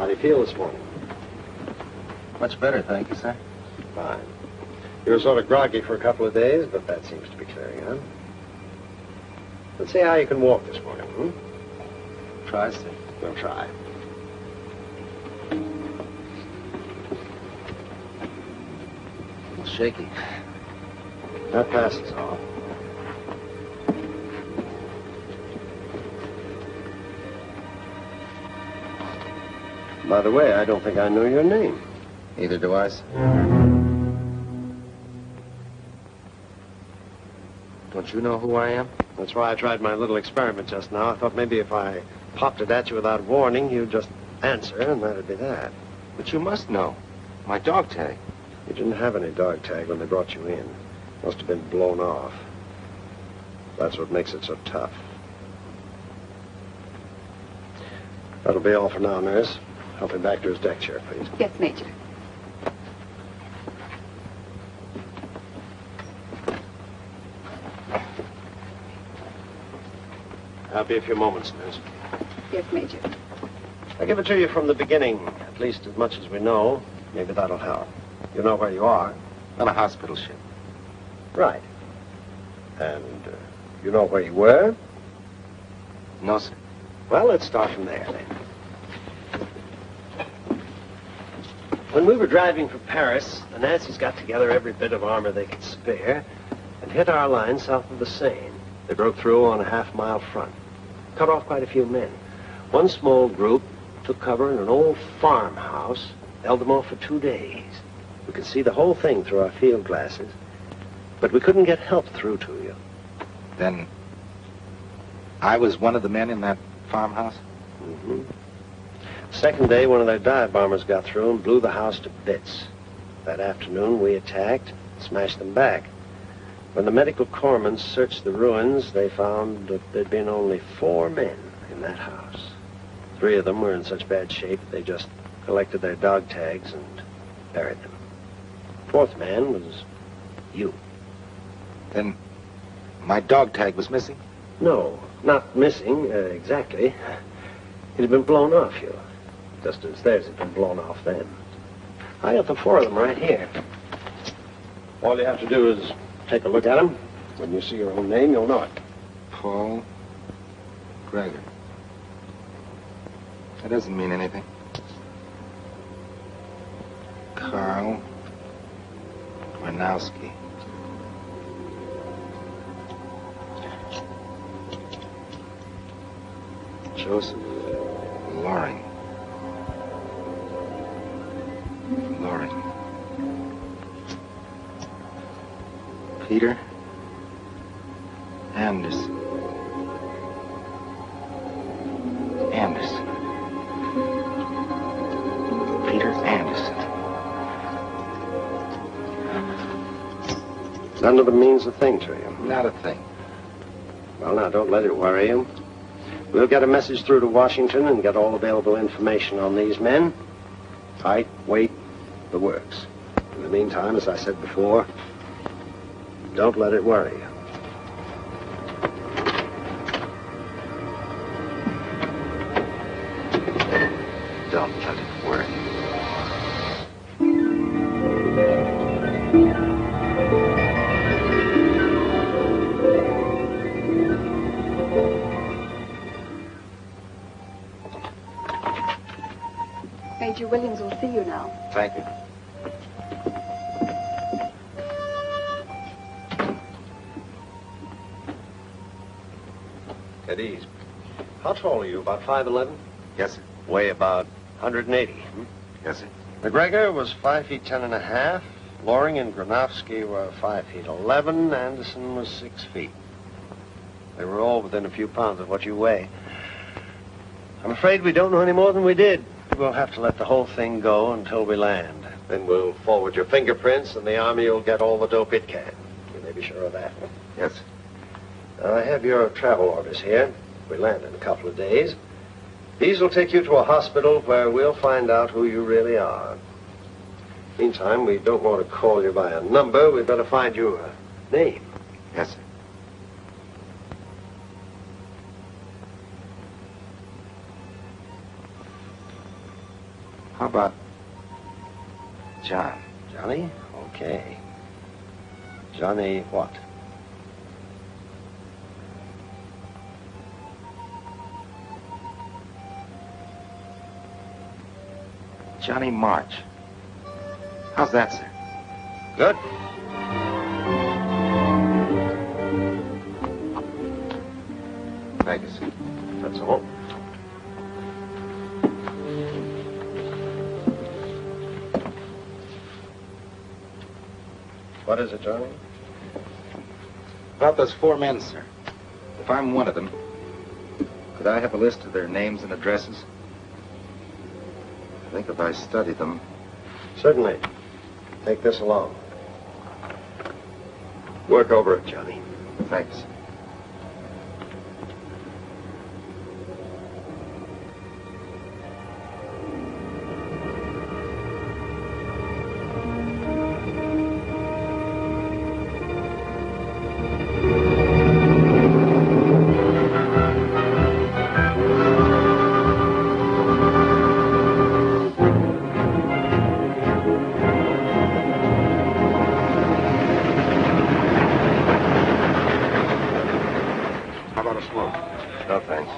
How do you feel this morning? Much better, thank you, sir. Fine. You were sort of groggy for a couple of days, but that seems to be clearing up. Let's see how you can walk this morning, Try, sir. We'll try. A little shaky. That passes off. By the way, I don't think I know your name. Neither do I, sir. Don't you know who I am? That's why I tried my little experiment just now. I thought maybe if I popped it at you without warning, you'd just answer, and that'd be that. But you must know. My dog tag. You didn't have any dog tag when they brought you in. Must have been blown off. That's what makes it so tough. That'll be all for now, nurse. Help him back to his deck chair, please. Yes, Major. I'll be a few moments, nurse. Yes, Major. I'll give it to you from the beginning, at least as much as we know. Maybe that'll help. You know where you are. On a hospital ship. Right. And you know where you were? No, sir. Well, let's start from there, then. When we were driving for Paris, the Nazis got together every bit of armor they could spare and hit our line south of the Seine. They broke through on a half-mile front, cut off quite a few men. One small group took cover in an old farmhouse, held them off for 2 days. We could see the whole thing through our field glasses, but we couldn't get help through to you. Then I was one of the men in that farmhouse? Mm-hmm. Second day, one of their dive bombers got through and blew the house to bits. That afternoon, we attacked, smashed them back. When the medical corpsmen searched the ruins, they found that there'd been only 4 men in that house. 3 of them were in such bad shape, they just collected their dog tags and buried them. 4th man was you. Then my dog tag was missing? No, not missing, exactly. It had been blown off you. Just as theirs had been blown off then. I got the 4 of them right here. All you have to do is take a look at them. When you see your own name, you'll know it. Paul Gregor. That doesn't mean anything. Carl Granowski. Joseph Loring. Loring. Peter Anderson. Anderson. Peter Anderson. None of them means a thing to you. Not a thing. Well, now, don't let it worry you. We'll get a message through to Washington and get all available information on these men. Height, weight, the works. In the meantime, as I said before, don't let it worry you. Don't let it worry. Major Williams will see you now. Thank you. At ease. How tall are you? About 5'11"? Yes, sir. Weigh about 180. Yes, sir. McGregor was 5 feet 10 and a half. Loring and Granowski were 5 feet 11. Anderson was 6 feet. They were all within a few pounds of what you weigh. I'm afraid we don't know any more than we did. We'll have to let the whole thing go until we land. Then we'll forward your fingerprints, and the Army will get all the dope it can. You may be sure of that. Yes, sir. I have your travel orders here. We land in a couple of days. These will take you to a hospital where we'll find out who you really are. Meantime, we don't want to call you by a number. We'd better find you a name. Yes, sir. How about John? Johnny? Okay. Johnny what? Johnny March. How's that, sir? Good. Thank you, sir. That's all. What is it, Johnny? About those 4 men, sir. If I'm one of them, could I have a list of their names and addresses? I think if I study them... Certainly. Take this along. Work over it, Johnny. Thanks, sir. No, thanks.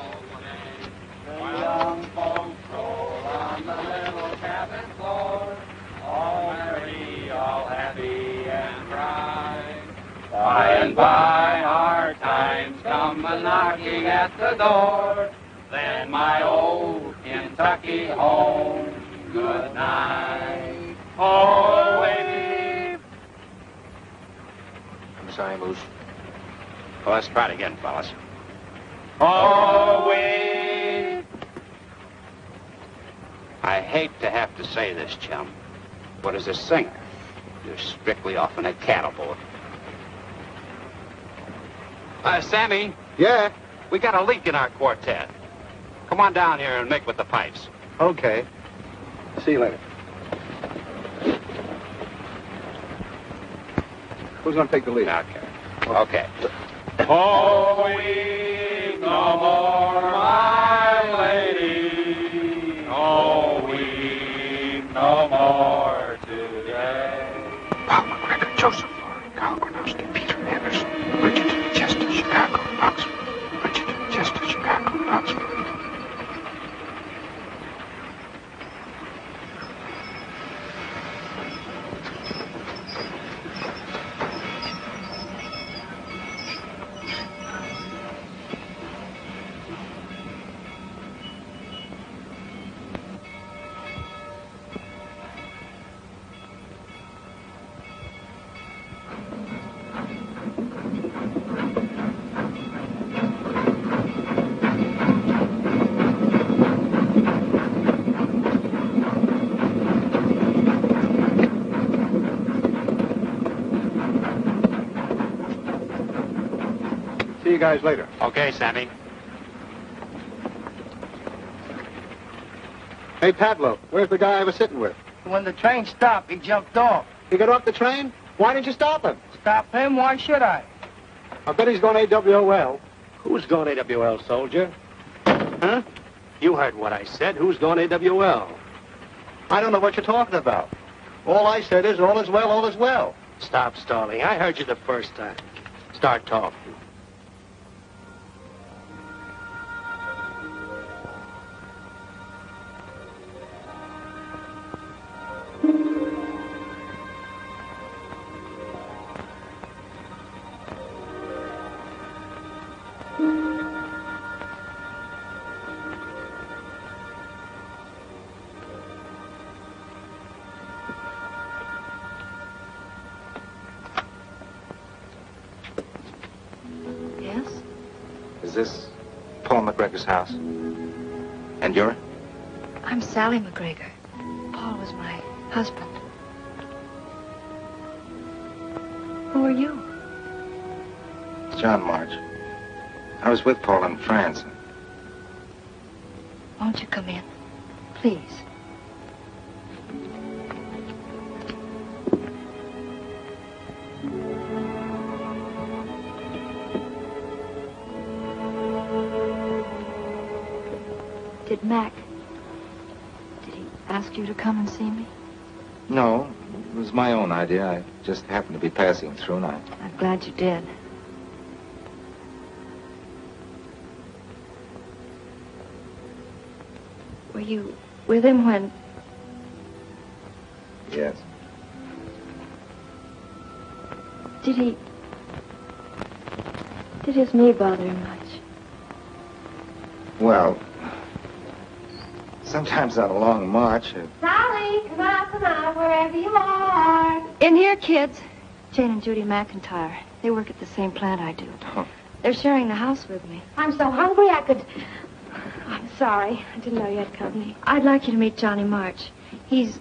By and by our times come a-knocking at the door. Then my old Kentucky home, good night. Oh, wave. I'm sorry, Moose. Well, let's try it again, fellas. Oh, wave. I hate to have to say this, chum, but as a singer, you're strictly off in a cattle boat. Sammy, Yeah? we got a leak in our quartet. Come on down here and make with the pipes. Okay. See you later. Who's going to take the lead? Okay. Oh, weep no more, my lady. Oh, weep no more today. Paul McGregor, Joseph Laurie, Carl Gronowski, Peter Anderson, Richard Chester, Chicago, Oxford. Richard Chester, Chicago, Oxford. See you guys later. Okay, Sammy. Hey, Pablo, where's the guy I was sitting with? When the train stopped, he jumped off. He got off the train? Why didn't you stop him? Stop him? Why should I? I bet he's going AWOL. Who's going AWL, soldier? Huh? You heard what I said. Who's going AWL? I don't know what you're talking about. All I said is all is well, all is well. Stop stalling. I heard you the first time. Start talking. Yes? Is this Paul McGregor's house? And you're? I'm Sally McGregor. Paul was my husband. Who are you? It's John March. I was with Paul in France. Won't you come in? Please. Did Mac... Did he ask you to come and see me? No, it was my own idea. I just happened to be passing through, and I'm glad you did. Were you with him when... Yes. Did his knee bother him much? Well, sometimes on a long march, Sally, come out, wherever you are. In here, kids. Jane and Judy McIntyre. They work at the same plant I do. Oh. They're sharing the house with me. I'm so hungry I could... I'm sorry. I didn't know you had company. I'd like you to meet Johnny March. He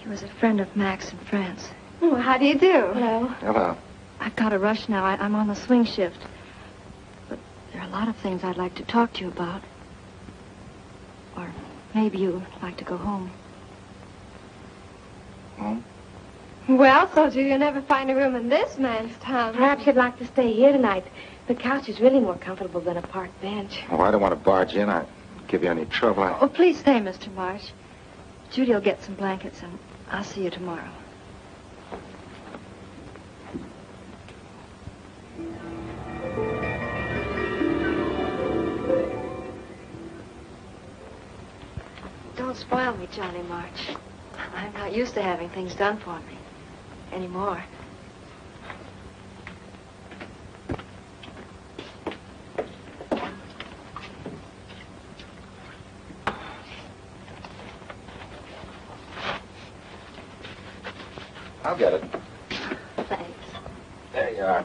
was a friend of Max in France. Oh, how do you do? Hello. hello. I've got to rush now. I'm on the swing shift. But there are a lot of things I'd like to talk to you about. Or maybe you'd like to go home. Home? Well, soldier, you'll never find a room in this man's town. Perhaps you'd like to stay here tonight. The couch is really more comfortable than a park bench. Oh, I don't want to barge in. I'd give you any trouble. Oh, please stay, Mr. March. Judy will get some blankets, and I'll see you tomorrow. Don't spoil me, Johnny March. I'm not used to having things done for me anymore. I'll get it. Thanks. There you are.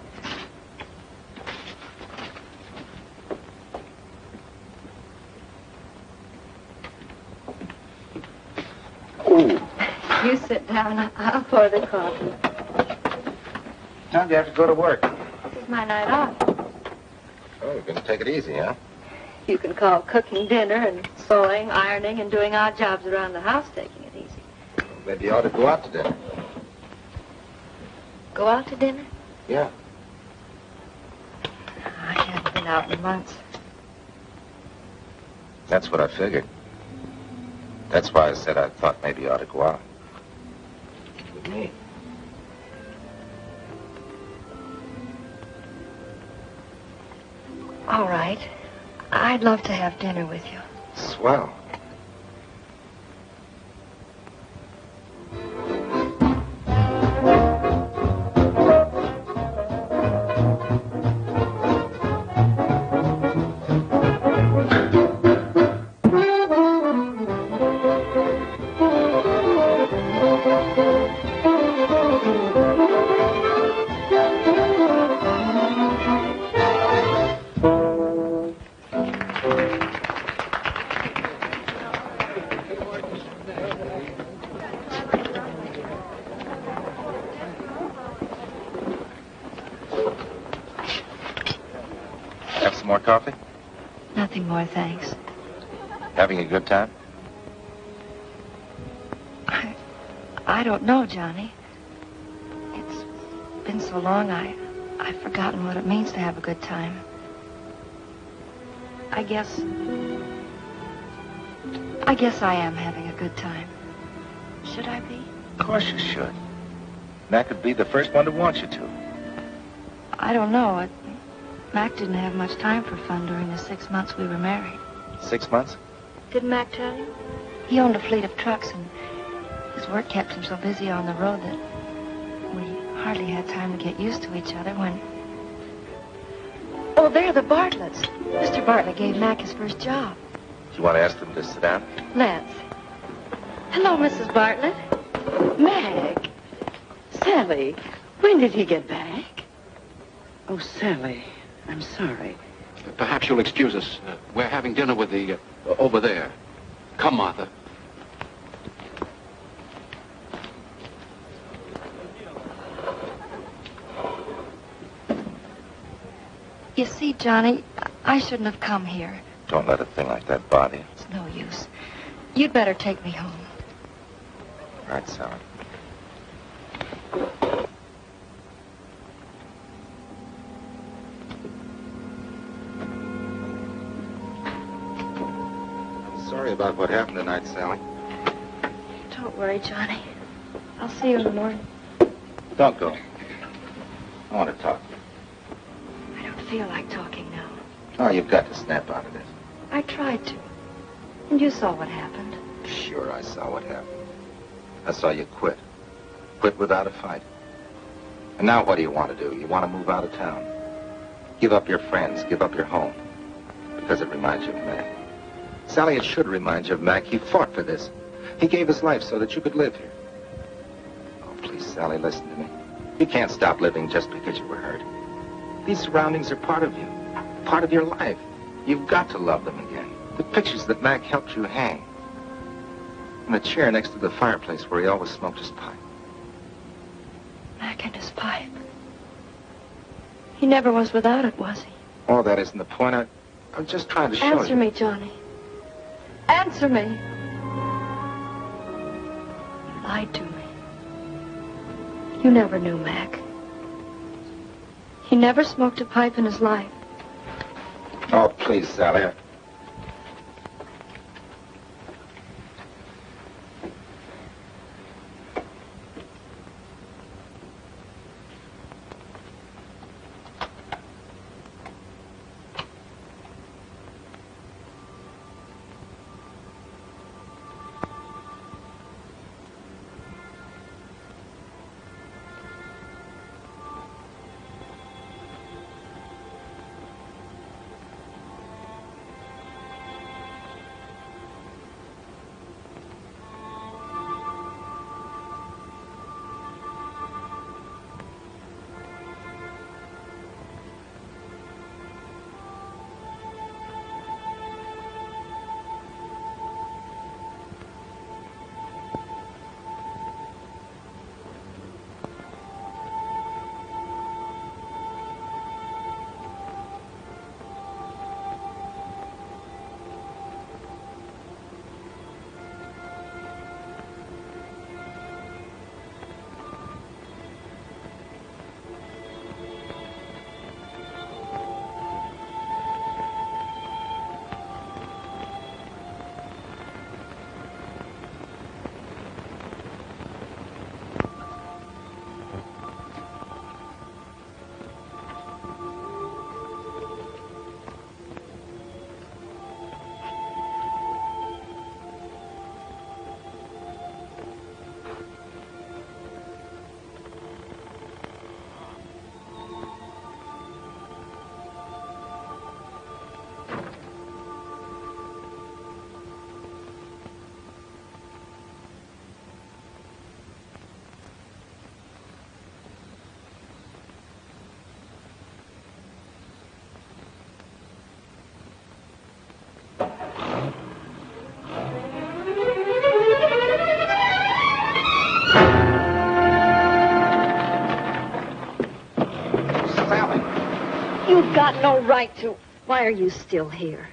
You sit down. I'll pour the coffee. Time do you have to go to work? This is my night off. Oh, you're going to take it easy, huh? You can call cooking dinner and sewing, ironing, and doing odd jobs around the house taking it easy. Maybe you ought to go out to dinner. Go out to dinner? Yeah. I haven't been out in months. That's what I figured. That's why I said I thought maybe you ought to go out. With me. All right. I'd love to have dinner with you. Swell. Have some more coffee? Nothing more, thanks. Having a good time? I don't know, Johnny. It's been so long, I've forgotten what it means to have a good time. I guess I am having a good time. Should I be? Of course you should. And that could be the first one to want you to. I don't know. Mac didn't have much time for fun during the 6 months we were married. 6 months? Didn't Mac tell you? He owned a fleet of trucks, and his work kept him so busy on the road that we hardly had time to get used to each other when... Oh, they're the Bartletts. Mr. Bartlett gave Mac his first job. Do you want to ask them to sit down? Let's. Hello, Mrs. Bartlett. Mac. Sally, when did he get back? Oh, Sally, I'm sorry. Perhaps you'll excuse us. We're having dinner with the... over there. Come, Martha. You see, Johnny, I shouldn't have come here. Don't let a thing like that bother you. It's no use. You'd better take me home. All right, Sally. Sorry about what happened tonight, Sally. Don't worry, Johnny. I'll see you in the morning. Don't go. I want to talk to you. I don't feel like talking now. Oh, you've got to snap out of this. I tried to. And you saw what happened. Sure, I saw what happened. I saw you quit. Quit without a fight. And now what do you want to do? You want to move out of town. Give up your friends. Give up your home. Because it reminds you of Mac. Sally, it should remind you of Mac. He fought for this. He gave his life so that you could live here. Oh, please, Sally, listen to me. You can't stop living just because you were hurt. These surroundings are part of you. Part of your life. You've got to love them again. The pictures that Mac helped you hang. And the chair next to the fireplace where he always smoked his pipe. Mac and his pipe. He never was without it, was he? Oh, that isn't the point. I'm just trying to show you. Answer me, Johnny. Answer me. You lied to me. You never knew Mac. He never smoked a pipe in his life. Oh, please, Sally. You've got no right to. Why are you still here?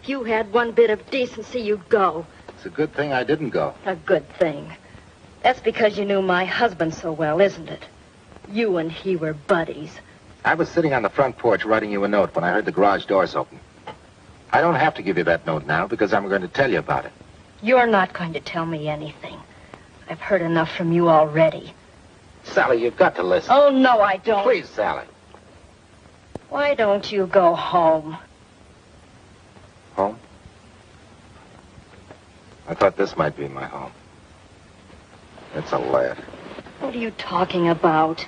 If you had one bit of decency, you'd go. It's a good thing I didn't go. A good thing. That's because you knew my husband so well, isn't it? You and he were buddies. I was sitting on the front porch writing you a note when I heard the garage doors open. I don't have to give you that note now because I'm going to tell you about it. You're not going to tell me anything. I've heard enough from you already. Sally, you've got to listen. Oh, no, I don't. Please, Sally. Why don't you go home? Home? I thought this might be my home. It's a laugh. What are you talking about?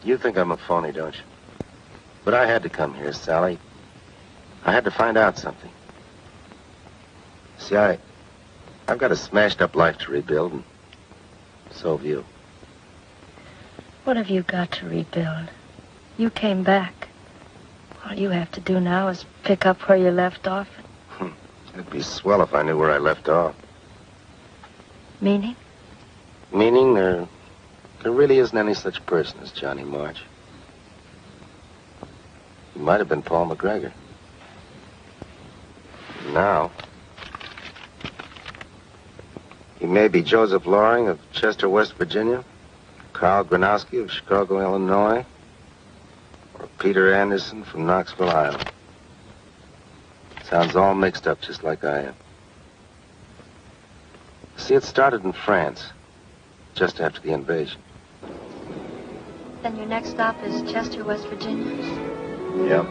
You think I'm a phony, don't you? But I had to come here, Sally. I had to find out something. See, I've got a smashed-up life to rebuild, and so have you. What have you got to rebuild? You came back. All you have to do now is pick up where you left off. It'd be swell if I knew where I left off. Meaning? Meaning there There really isn't any such person as Johnny March. He might have been Paul McGregor. Now, he may be Joseph Loring of Chester, West Virginia, Carl Gronowski of Chicago, Illinois, or Peter Anderson from Knoxville, Iowa. Sounds all mixed up just like I am. See, it started in France, just after the invasion. Then your next stop is Chester, West Virginia? Yep.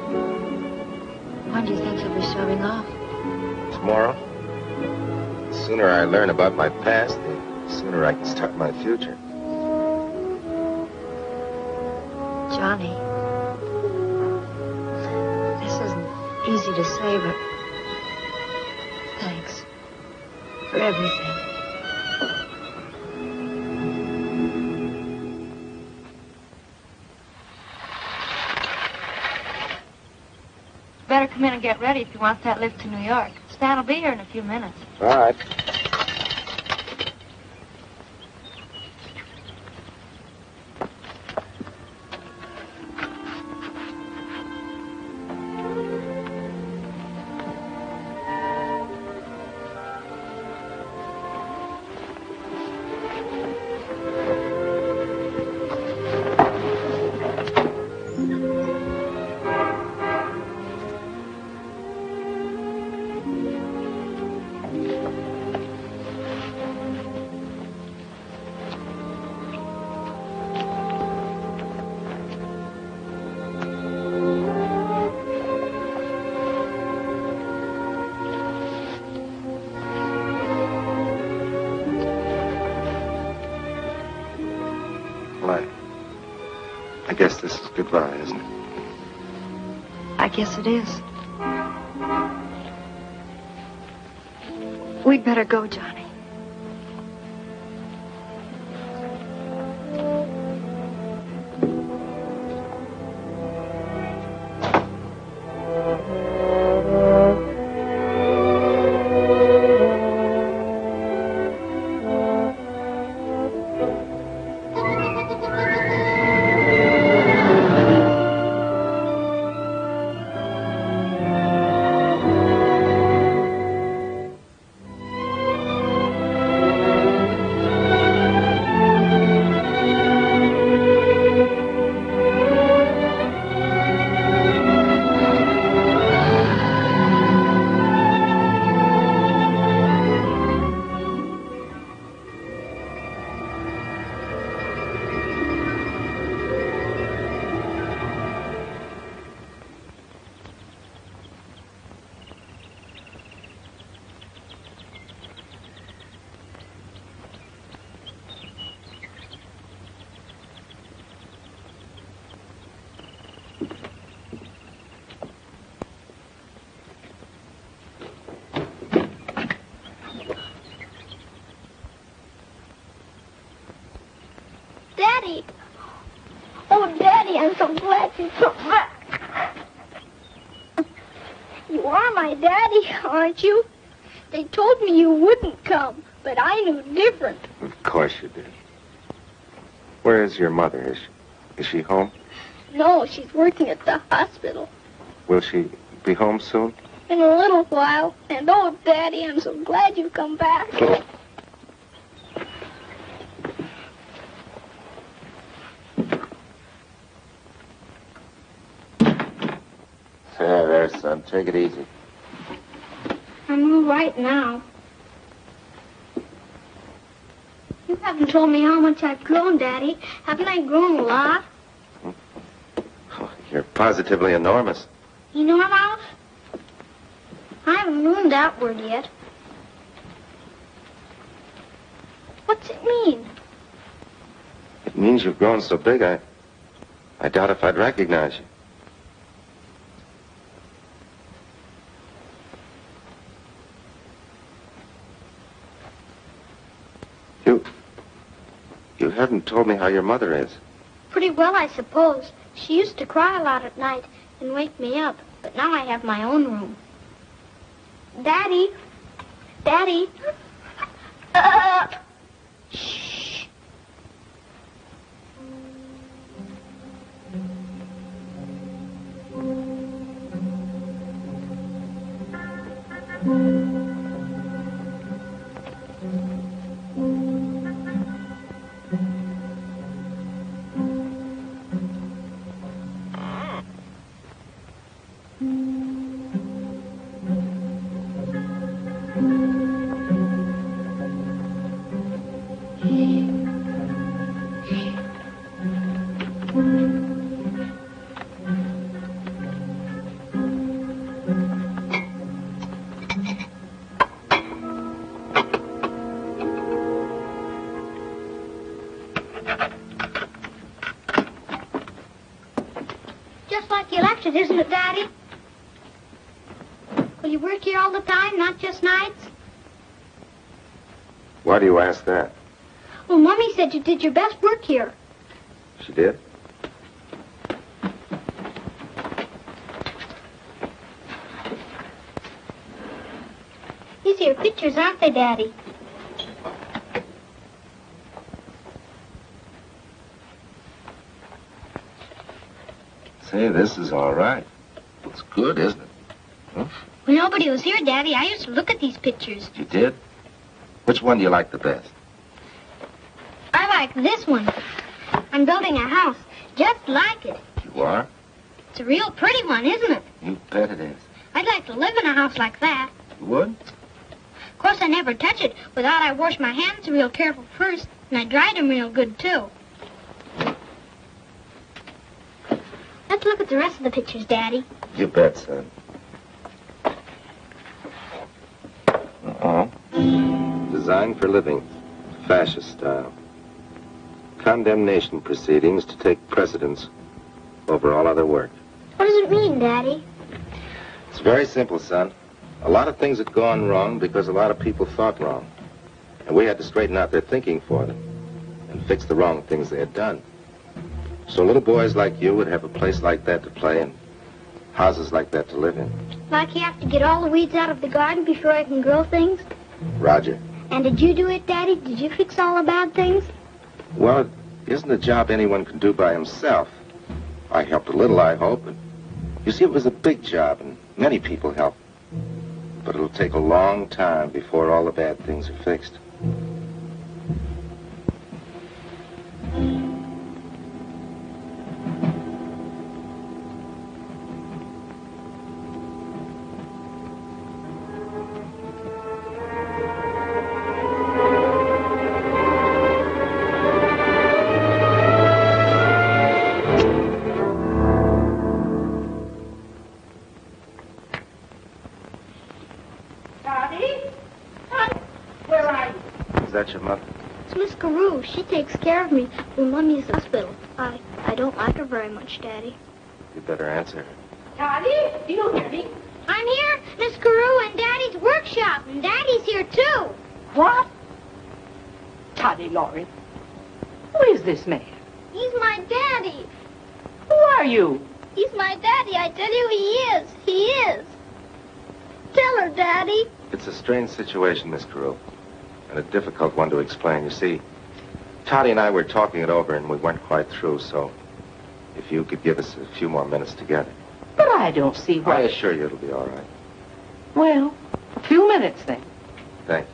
When do you think you'll be shoving off? Tomorrow. The sooner I learn about my past, the sooner I can start my future. Johnny, this isn't easy to say, but thanks for everything. Better come in and get ready if you want that lift to New York. Stan will be here in a few minutes. All right. I guess this is goodbye, isn't it? I guess it is. We'd better go, Johnny. Daddy! Oh, Daddy, I'm so glad you come back. You are my daddy, aren't you? They told me you wouldn't come, but I knew different. Of course you did. Where is your mother? Is she home? No, she's working at the hospital. Will she be home soon? In a little while. And oh, Daddy, I'm so glad you've come back. There, son. Take it easy. I'm all right now. You haven't told me how much I've grown, Daddy. Haven't I grown a lot? Oh, you're positively enormous. Enormous? I haven't learned that word yet. What's it mean? It means you've grown so big, I doubt if I'd recognize you. You haven't told me how your mother is. Pretty well, I suppose. She used to cry a lot at night and wake me up, but now I have my own room. Daddy? Daddy? Shh. Just like you left it, isn't it, Daddy? Will you work here all the time, not just nights? Why do you ask that? Well, Mommy said you did your best work here. She did? These are your pictures, aren't they, Daddy? Say, this is all right. It's good, isn't it? Huh? When nobody was here, Daddy, I used to look at these pictures. You did? Which one do you like the best? I like this one. I'm building a house just like it. You are? It's a real pretty one, isn't it? You bet it is. I'd like to live in a house like that. You would? Of course, I never touch it without I wash my hands real careful first, and I dried them real good, too. Let's look at the rest of the pictures, Daddy. You bet, son. Uh-oh. Designed for living. Fascist style. Condemnation proceedings to take precedence over all other work. What does it mean, Daddy? It's very simple, son. A lot of things had gone wrong because a lot of people thought wrong. And we had to straighten out their thinking for them and fix the wrong things they had done. So little boys like you would have a place like that to play and houses like that to live in. Like you have to get all the weeds out of the garden before I can grow things? Roger. And did you do it, Daddy? Did you fix all the bad things? Well, it isn't a job anyone can do by himself. I helped a little, I hope. And you see, it was a big job, and many people helped. But it'll take a long time before all the bad things are fixed. Your mother? It's Miss Carew. She takes care of me when Mummy's in the hospital. I don't like her very much, Daddy. You better answer her. Toddy, do you hear me? I'm here, Miss Carew, in Daddy's workshop, and Daddy's here, too. What? Toddy Lawrence. Who is this man? He's my daddy. Who are you? He's my daddy. I tell you, he is. He is. Tell her, Daddy. It's a strange situation, Miss Carew. And a difficult one to explain. You see, Toddy and I were talking it over and we weren't quite through, so if you could give us a few more minutes together. But I don't see why. I assure you it'll be all right. Well, a few minutes then. Thank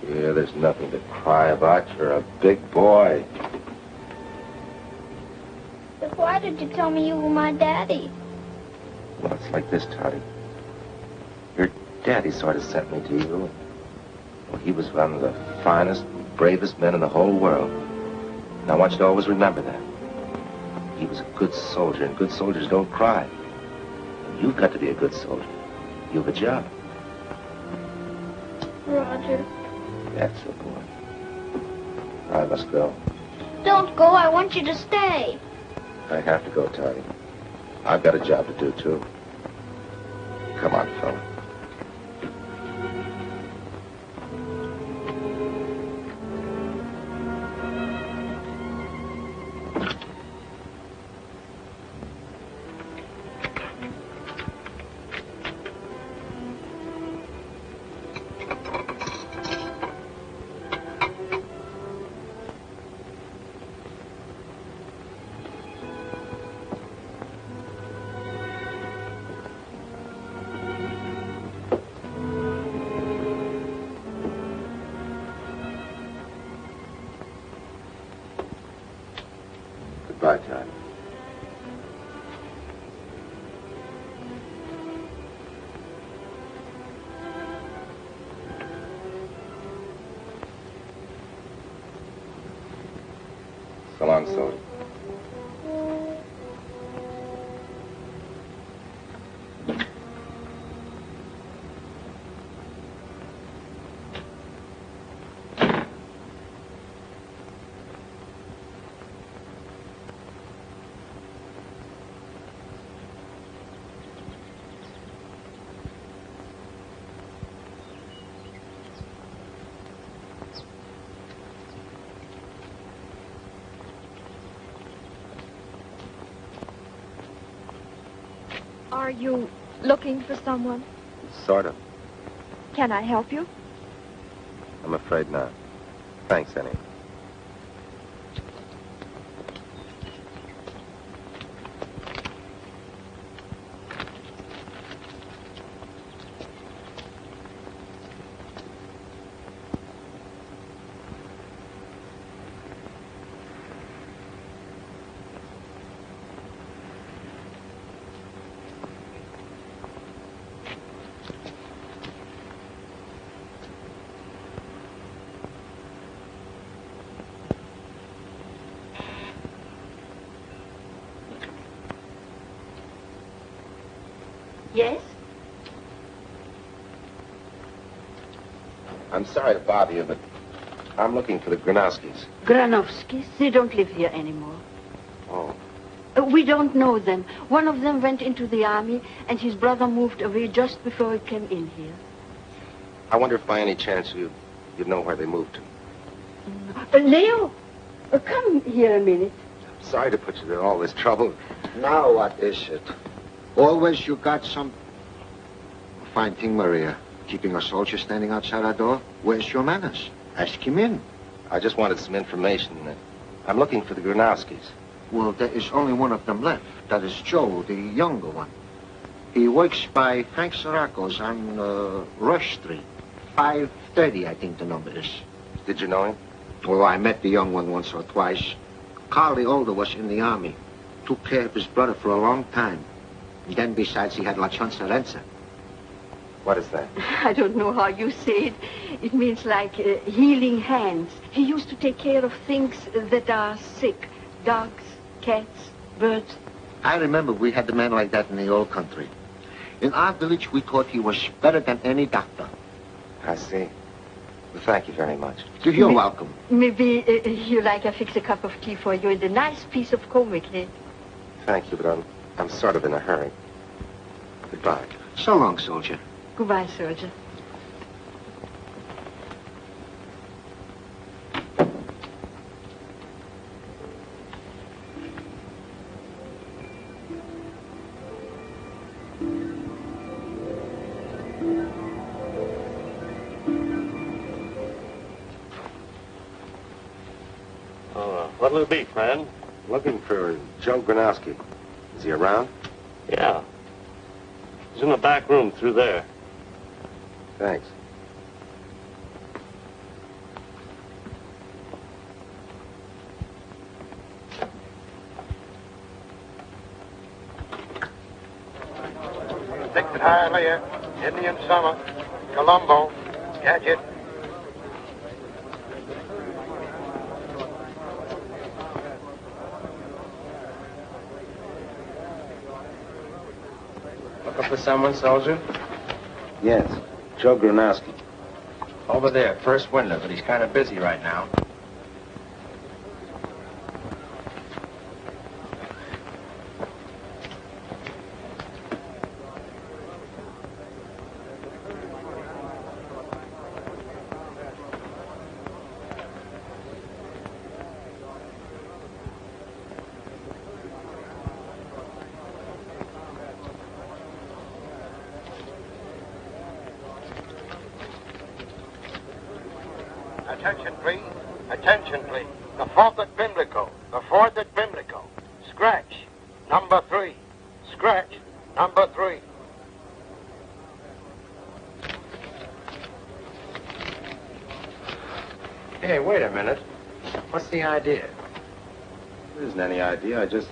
you. Yeah, there's nothing to cry about. You're a big boy. But why did you tell me you were my daddy? Well, it's like this, Toddy. Your daddy sort of sent me to you. Well, he was one of the finest, bravest men in the whole world. And I want you to always remember that. He was a good soldier, and good soldiers don't cry. And you've got to be a good soldier. You have a job. Roger. That's the boy. I must go. Don't go. I want you to stay. I have to go, Toddy. I've got a job to do, too. Come on, fella. Goodbye, Todd. So long, Sully. you looking for someone? Sort of. Can I help you? I'm afraid not. Thanks, anyway. Yes? I'm sorry to bother you, but I'm looking for the Granowskis. Granovskis, they don't live here anymore. Oh. We don't know them. One of them went into the army, and his brother moved away just before he came in here. I wonder if by any chance you'd know where they moved to. Leo, come here a minute. Sorry to put you to all this trouble. Now what is it? Always you got some... Fine thing, Maria. Keeping a soldier standing outside our door. Where's your manners? Ask him in. I just wanted some information. I'm looking for the Granowskis. Well, there is only one of them left. That is Joe, the younger one. He works by Frank Sirocco's on Rush Street. 530, I think the number is. Did you know him? Well, I met the young one once or twice. Carl, the older, was in the army. Took care of his brother for a long time. And then, besides, he had La Chancerenza. What is that? I don't know how you say it. It means like healing hands. He used to take care of things that are sick. Dogs, cats, birds. I remember we had a man like that in the old country. In our village, we thought he was better than any doctor. I see. Well, thank you very much. You're welcome. Maybe you like I fix a cup of tea for you and a nice piece of comb with it. Thank you, but I'm sort of in a hurry. Goodbye. So long, soldier. Goodbye, soldier. What'll it be, friend? Looking for Joe Granowski. Is he around? Yeah. He's in the back room through there. Thanks. Dixon Hialeah, Indian Summer, Colombo, Gadget. Looking for someone, soldier? Yes, Joe Granowski. Over there, first window, but he's kind of busy right now. Attention, please. Attention, please. The fourth at Pimlico. The fourth at Pimlico. Scratch. Number 3. Scratch. Number 3. Hey, wait a minute. What's the idea? There isn't any idea. Did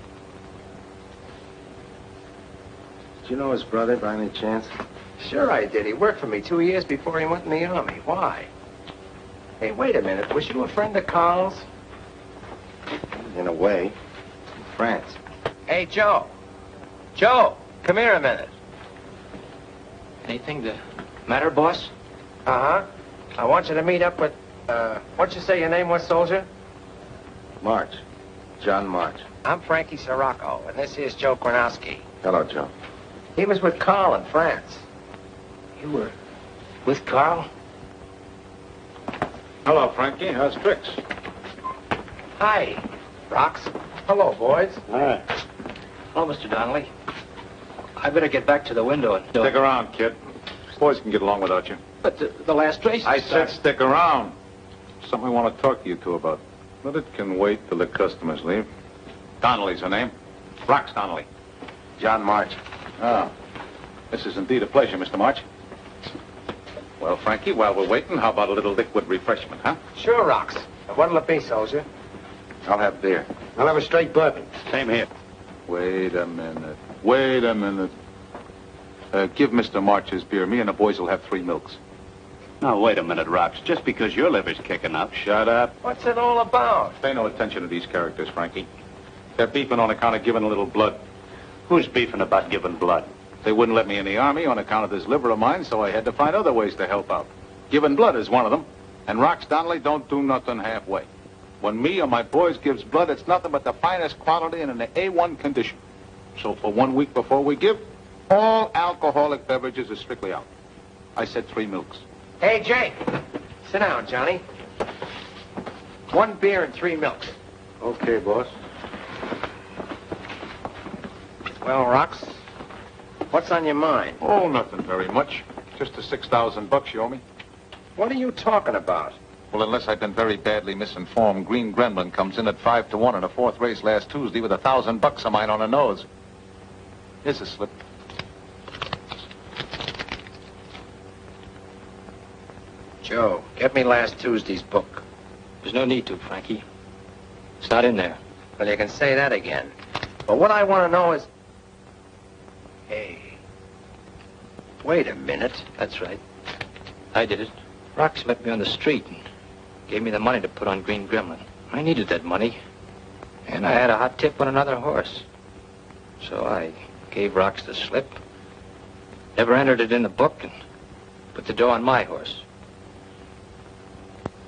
you know his brother by any chance? Sure I did. He worked for me 2 years before he went in the army. Why? Hey, wait a minute. Was you a friend of Carl's? In a way. In France. Hey, Joe. Joe, come here a minute. Anything the matter, boss? Uh-huh. I want you to meet up with, what'd you say your name was, soldier? March. John March. I'm Frankie Sirocco, and this is Joe Granowski. Hello, Joe. He was with Carl in France. You were with Carl? Hello, Frankie. How's Trix? Hi, Rocks. Hello, boys. Hi. Hello, Mr. Donnelly. I better get back to the window and... Stick around, kid. Boys can get along without you. But the last race... I said stick around. Something I want to talk to you two about. But it can wait till the customers leave. Donnelly's her name. Rox Donnelly. John March. Ah. This is indeed a pleasure, Mr. March. Well, Frankie, while we're waiting, how about a little liquid refreshment, huh? Sure, Rox. What'll it be, soldier? I'll have beer. I'll have a straight bourbon. Same here. Wait a minute. Wait a minute. Give Mr. March his beer. Me and the boys will have 3 milks. Now, wait a minute, Rox. Just because your liver's kicking up. Shut up. What's it all about? Pay no attention to these characters, Frankie. They're beefing on account of giving a little blood. Who's beefing about giving blood? They wouldn't let me in the Army on account of this liver of mine, so I had to find other ways to help out. Giving blood is one of them. And Rox Donnelly don't do nothing halfway. When me or my boys gives blood, it's nothing but the finest quality and in the A1 condition. So for 1 week before we give, all alcoholic beverages are strictly out. I said 3 milks. Hey, Jake. Sit down, Johnny. 1 beer and 3 milks. Okay, boss. Well, Rox, what's on your mind? Oh, nothing very much. Just the $6,000 you owe me. What are you talking about? Well, unless I've been very badly misinformed, Green Gremlin comes in at 5-1 in a 4th race last Tuesday with $1,000 of mine on her nose. Here's a slip. Joe, get me last Tuesday's book. There's no need to, Frankie. It's not in there. Well, you can say that again. But what I want to know is... Hey. Wait a minute. That's right. I did it. Rox met me on the street and gave me the money to put on Green Gremlin. I needed that money. And I had a hot tip on another horse. So I gave Rox the slip, never entered it in the book, and put the dough on my horse.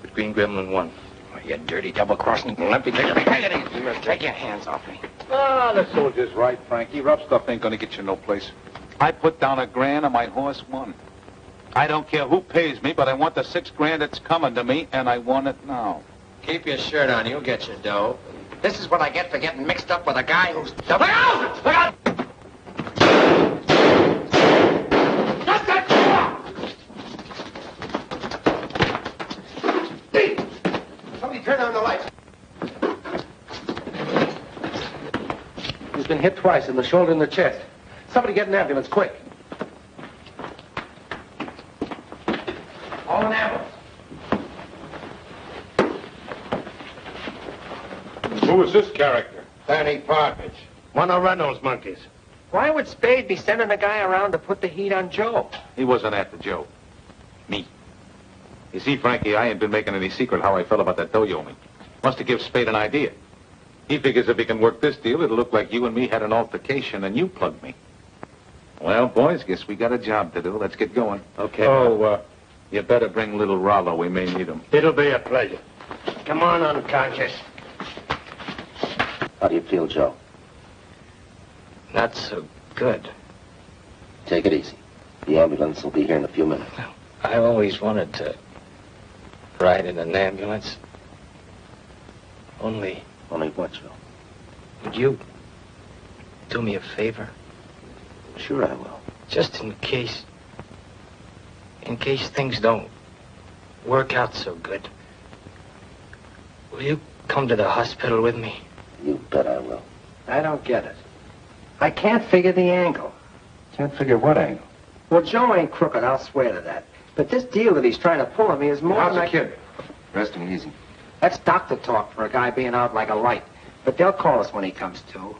But Green Gremlin won. Oh, you dirty double-crossing lumpy. Take your hands off me. Ah, the soldier's right, Frankie. Rough stuff ain't gonna get you no place. I put down $1,000 and my horse won. I don't care who pays me, but I want the $6,000 that's coming to me, and I want it now. Keep your shirt on. You'll get your dough. This is what I get for getting mixed up with a guy who's... Look out! Look out! Just that! Hey! Somebody turn on the lights. He's been hit twice in the shoulder and the chest. Somebody get an ambulance, quick. All an ambulance. Who is this character? Danny Partridge. One of Reynolds' monkeys. Why would Spade be sending a guy around to put the heat on Joe? He wasn't after Joe. Me. You see, Frankie, I ain't been making any secret how I felt about that dough you owe me. Must have given Spade an idea. He figures if he can work this deal, it'll look like you and me had an altercation and you plugged me. Well, boys, guess we got a job to do. Let's get going. Okay. Oh, you better bring little Rollo. We may need him. It'll be a pleasure. Come on, unconscious. How do you feel, Joe? Not so good. Take it easy. The ambulance will be here in a few minutes. I always wanted to ride in an ambulance. Only what, Joe? would you do me a favor? Sure I will. Just in case things don't work out so good. Will you come to the hospital with me? You bet I will. I don't get it. I can't figure the angle. Can't figure what angle. Well, Joe ain't crooked, I'll swear to that. But this deal that he's trying to pull on me is more How's than the kid? Resting easy. That's doctor talk for a guy being out like a light. But they'll call us when he comes to.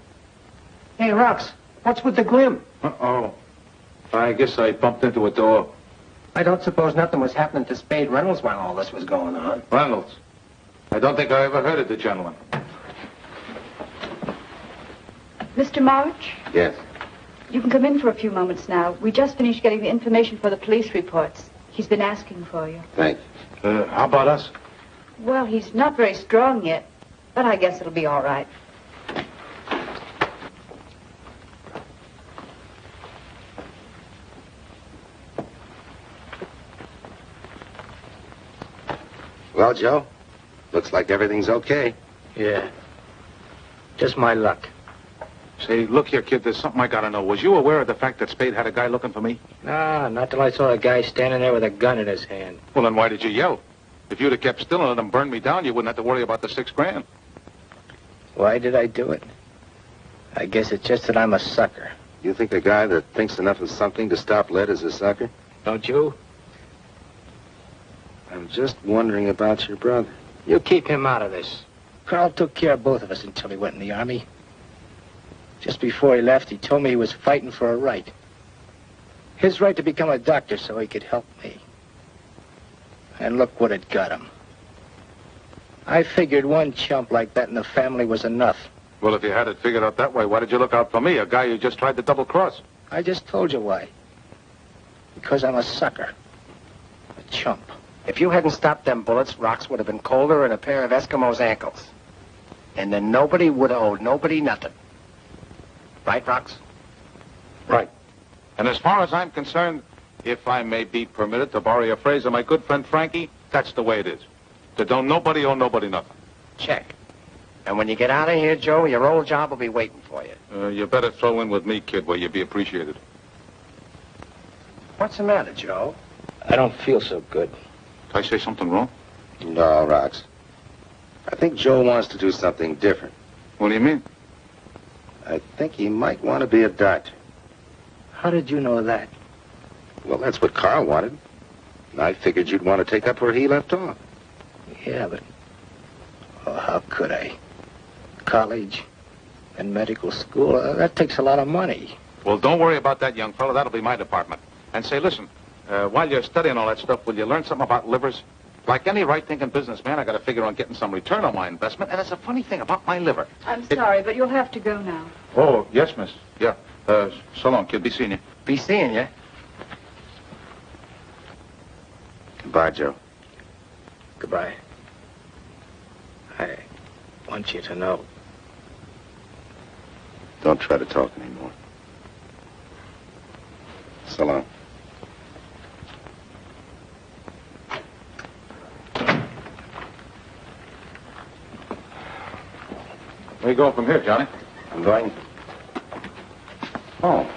Hey, Rox, what's with the glim? Uh-oh. I guess I bumped into a door. I don't suppose nothing was happening to Spade Reynolds while all this was going on. Reynolds. I don't think I ever heard of the gentleman. Mr. March, Yes. you can come in for a few moments now. We just finished getting the information for the police reports. He's been asking for you. Thank you. How about us? Well, he's not very strong yet, but I guess it'll be all right. Well, Joe, looks like everything's okay. Yeah. Just my luck. Say, look here, kid, there's something I gotta know. Was you aware of the fact that Spade had a guy looking for me? Nah, not till I saw a guy standing there with a gun in his hand. Well, then why did you yell? If you'd have kept still and let him burn me down, you wouldn't have to worry about the $6,000. Why did I do it? I guess it's just that I'm a sucker. You think a guy that thinks enough of something to stop lead is a sucker? Don't you? I'm just wondering about your brother. You keep him out of this. Carl took care of both of us until he went in the Army. Just before he left, he told me he was fighting for a right. His right to become a doctor so he could help me. And look what it got him. I figured one chump like that in the family was enough. Well, if you had it figured out that way, why did you look out for me, a guy you just tried to double-cross? I just told you why. Because I'm a sucker. A chump. If you hadn't stopped them bullets, Rocks would have been colder than a pair of Eskimos' ankles. And then nobody would have owed nobody nothing. Right, Rocks? Right. And as far as I'm concerned, if I may be permitted to borrow a phrase of my good friend Frankie, that's the way it is. To don't nobody owe nobody nothing. Check. And when you get out of here, Joe, your old job will be waiting for you. You better throw in with me, kid, where you'd be appreciated. What's the matter, Joe? I don't feel so good. Did I say something wrong? No, Rocks. I think Joe wants to do something different. What do you mean? I think he might want to be a doctor. How did you know that? Well, that's what Carl wanted. And I figured you'd want to take up where he left off. Yeah, but... Oh, how could I? College and medical school, that takes a lot of money. Well, don't worry about that, young fellow. That'll be my department. And say, listen, while you're studying all that stuff, will you learn something about livers? Like any right-thinking businessman, I got to figure on getting some return on my investment. And it's a funny thing about my liver. I'm sorry, but you'll have to go now. Oh, yes, miss. Yeah. So long, kid. Be seeing you. Be seeing you. Goodbye, Joe. Goodbye. I want you to know. Don't try to talk anymore. So long. Where you going from here, Johnny? I'm going... home.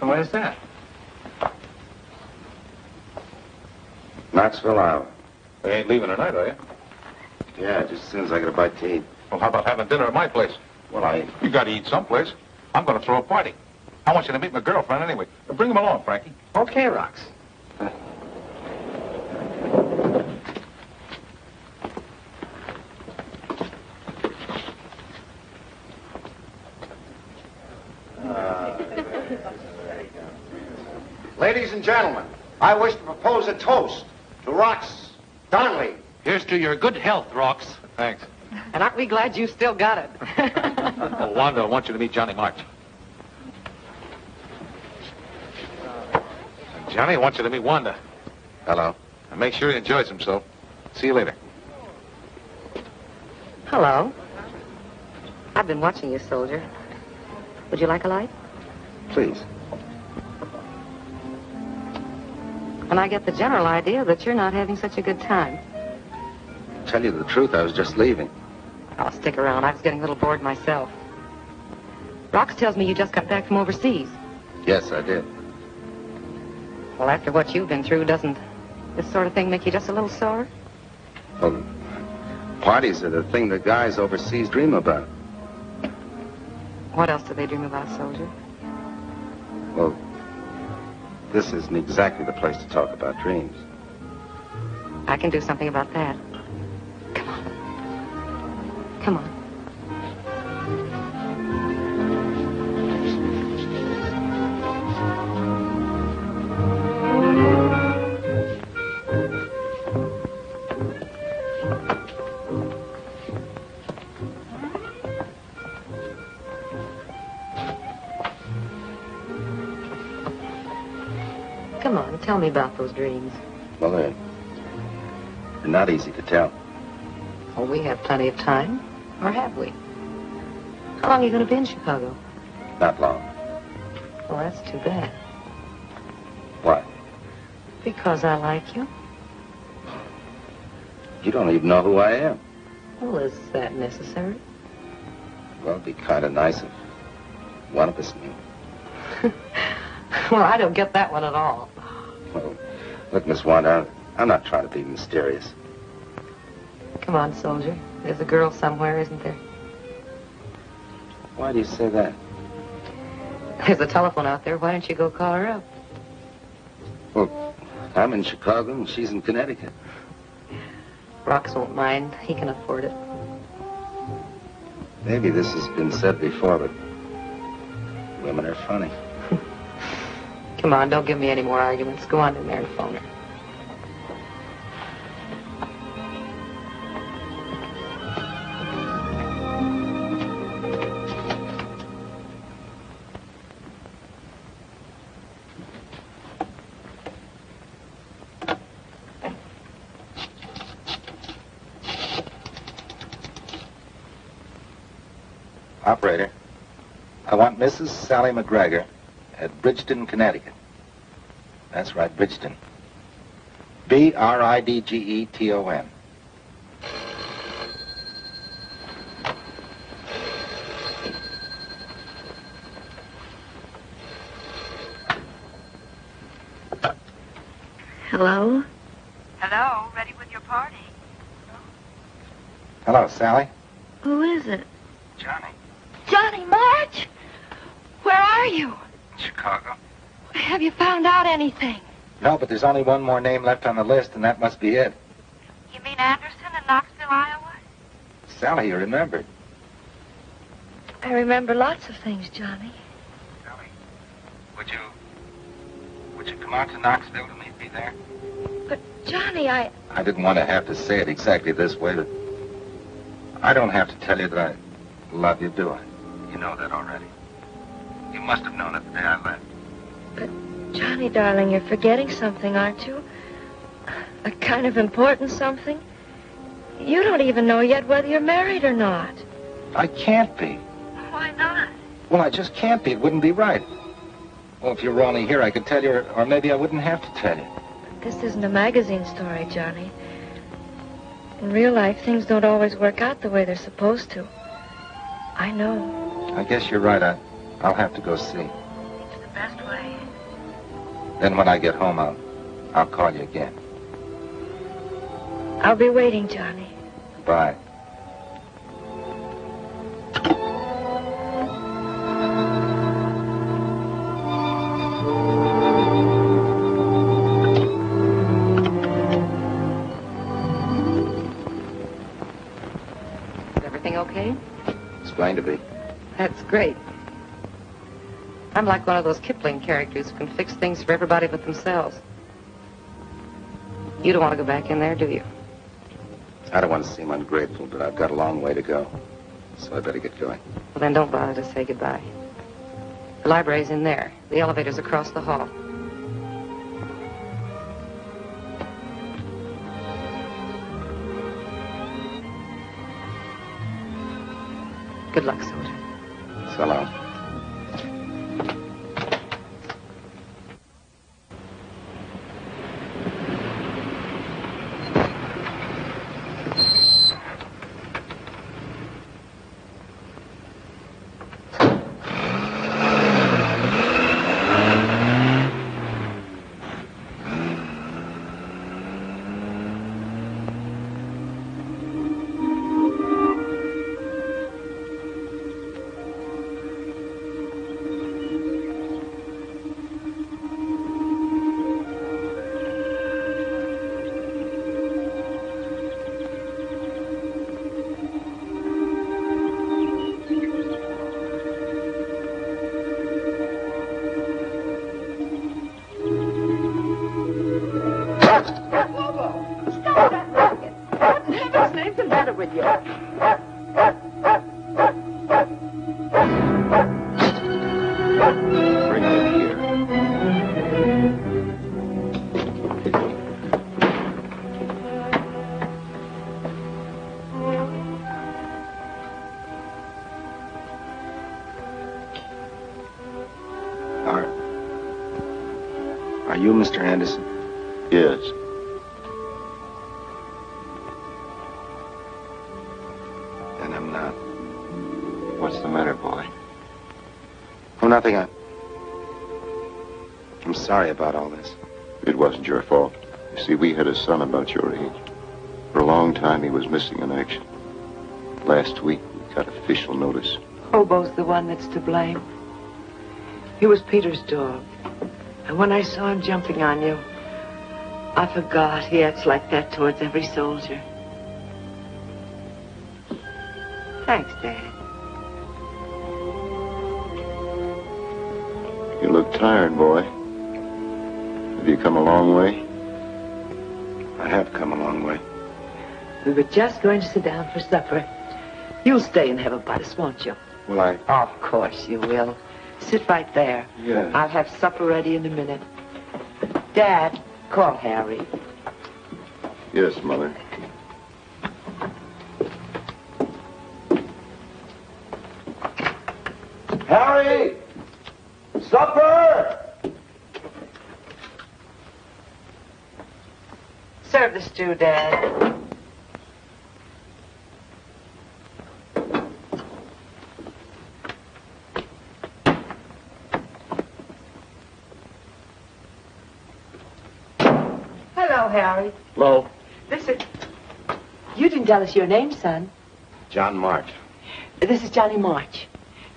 And where's that? Knoxville, Iowa. You ain't leaving tonight, are you? Yeah, just as soon as I get a bite to eat. Well, how about having dinner at my place? Well, You got to eat someplace. I'm going to throw a party. I want you to meet my girlfriend anyway. Bring him along, Frankie. Okay, Rocks. Ladies and gentlemen, I wish to propose a toast to Rocks Donnelly. Here's to your good health, Rocks. Thanks. And aren't we glad you still got it? Oh, Wanda, I want you to meet Johnny March. And Johnny, I want you to meet Wanda. Hello. And make sure he enjoys himself. See you later. Hello. I've been watching you, soldier. Would you like a light? Please. And I get the general idea that you're not having such a good time. Tell you the truth, I was just leaving. I'll stick around. I was getting a little bored myself. Rocks tells me you just got back from overseas. Yes, I did. Well, after what you've been through, doesn't this sort of thing make you just a little sore? Well, parties are the thing that guys overseas dream about. What else do they dream about, soldier? Well, this isn't exactly the place to talk about dreams. I can do something about that. Come on. Come on. Come on, tell me about those dreams. Well, they're not easy to tell. Oh, we have plenty of time. Or have we? How long are you going to be in Chicago? Not long. Well, that's too bad. Why? Because I like you. You don't even know who I am. Well, is that necessary? Well, it'd be kind of nice if One of us knew. Well, I don't get that one at all. Well, look, Miss Wanda, I'm not trying to be mysterious. Come on, soldier. There's a girl somewhere, isn't there? Why do you say that? There's a telephone out there. Why don't you go call her up? Well, I'm in Chicago and she's in Connecticut. Rox won't mind. He can afford it. Maybe this has been said before, but women are funny. Come on, don't give me any more arguments. Go on in there and phone her. Operator, I want Mrs. Sally McGregor at Bridgeton, Connecticut. That's right, Bridgeton. Bridgeton. Hello? Hello, ready with your party? Hello, Sally. Who is it? Johnny. Johnny March? Where are you? Chicago. Have you found out anything? No, but there's only one more name left on the list, and that must be it. You mean Anderson in Knoxville, Iowa? Sally, you remembered. I remember lots of things, Johnny. Sally, would you come out to Knoxville to meet me there? But, Johnny, I didn't want to have to say it exactly this way, but I don't have to tell you that I love you, do I? You know that already. You must have known it the day I left. But, Johnny, darling, you're forgetting something, aren't you? A kind of important something? You don't even know yet whether you're married or not. I can't be. Why not? Well, I just can't be. It wouldn't be right. Well, if you were only here, I could tell you, or maybe I wouldn't have to tell you. This isn't a magazine story, Johnny. In real life, things don't always work out the way they're supposed to. I know. I guess you're right. I'll have to go see. It's the best way. Then when I get home, I'll call you again. I'll be waiting, Johnny. Bye. Okay? It's going to be. That's great. I'm like one of those Kipling characters who can fix things for everybody but themselves. You don't want to go back in there, do you? I don't want to seem ungrateful, but I've got a long way to go. So I better get going. Well, then don't bother to say goodbye. The library's in there. The elevator's across the hall. Good luck, soldier. So long. Are you Mr. Anderson? Yes. And I'm not. What's the matter, boy? Oh, nothing. I'm sorry about all this. It wasn't your fault. You see, we had a son about your age. For a long time, he was missing in action. Last week, we got official notice. Hobo's the one that's to blame. He was Peter's dog. And when I saw him jumping on you, I forgot he acts like that towards every soldier. Thanks, Dad. You look tired, boy. Have you come a long way? I have come a long way. We were just going to sit down for supper. You'll stay and have a bite, won't you? Will I? Of course you will. Sit right there. Yeah. I'll have supper ready in a minute. Dad, call Harry. Yes, Mother. Harry! Supper! Serve the stew, Dad. Hello, Harry. Hello. This is... You didn't tell us your name, son. John March. This is Johnny March.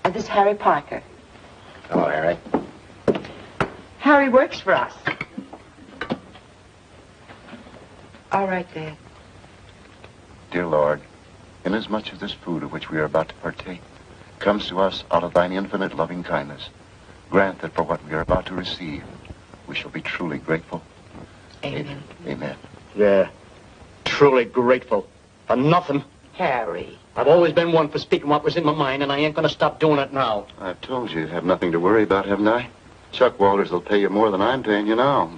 And this is Harry Parker. Hello, Harry. Harry works for us. All right, Dad. Dear Lord, inasmuch as this food of which we are about to partake comes to us out of thine infinite loving kindness, grant that for what we are about to receive, we shall be truly grateful. Amen. Amen. Yeah, truly grateful. For nothing. Harry. I've always been one for speaking what was in my mind, and I ain't gonna stop doing it now. I've told you have nothing to worry about, haven't I? Chuck Walters will pay you more than I'm paying you now.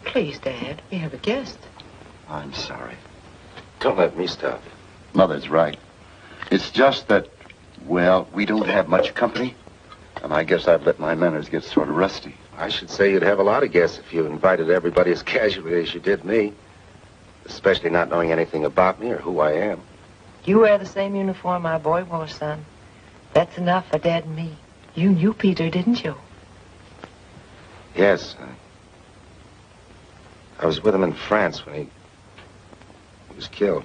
Please, Dad. We have a guest. I'm sorry. Don't let me stop you. Mother's right. It's just that, well, we don't have much company. And I guess I've let my manners get sort of rusty. I should say you'd have a lot of guests if you invited everybody as casually as you did me. Especially not knowing anything about me or who I am. You wear the same uniform our boy wore, son. That's enough for Dad and me. You knew Peter, didn't you? Yes. I was with him in France when he was killed.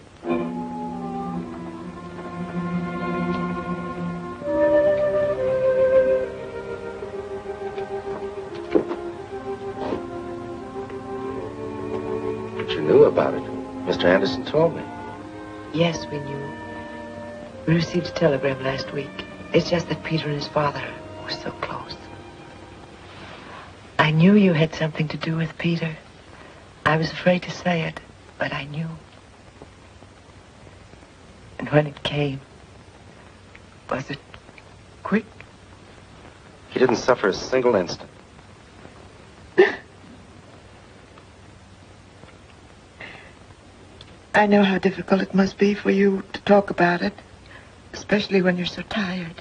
But you knew about it. Mr. Anderson told me. Yes, we knew. We received a telegram last week. It's just that Peter and his father were so close. I knew you had something to do with Peter. I was afraid to say it, but I knew. And when it came, was it quick? He didn't suffer a single instant. I know how difficult it must be for you to talk about it, especially when you're so tired.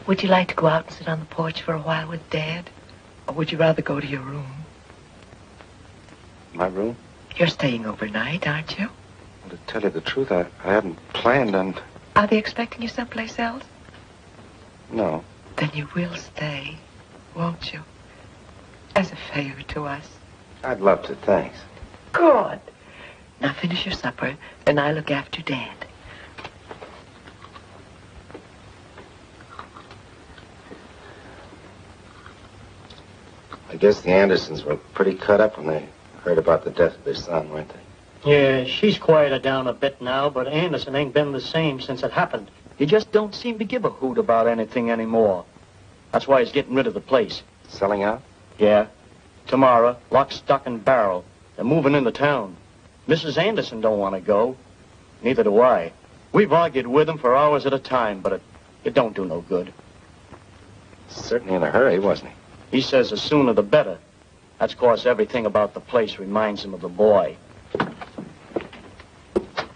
Would you like to go out and sit on the porch for a while with Dad? Or would you rather go to your room? My room? You're staying overnight, aren't you? Well, to tell you the truth, I hadn't planned on... Are they expecting you someplace else? No. Then you will stay, won't you? As a favor to us. I'd love to, thanks. Good. Now finish your supper, and I'll look after Dad. I guess the Andersons were pretty cut up when they heard about the death of their son, weren't they? Yeah, she's quieted down a bit now, but Anderson ain't been the same since it happened. He just don't seem to give a hoot about anything anymore. That's why he's getting rid of the place. Selling out? Yeah. Tomorrow, lock, stock, and barrel. They're moving into town. Mrs. Anderson don't want to go. Neither do I. We've argued with him for hours at a time, but it don't do no good. Certainly in a hurry, wasn't he? He says the sooner the better. That's 'cause everything about the place reminds him of the boy.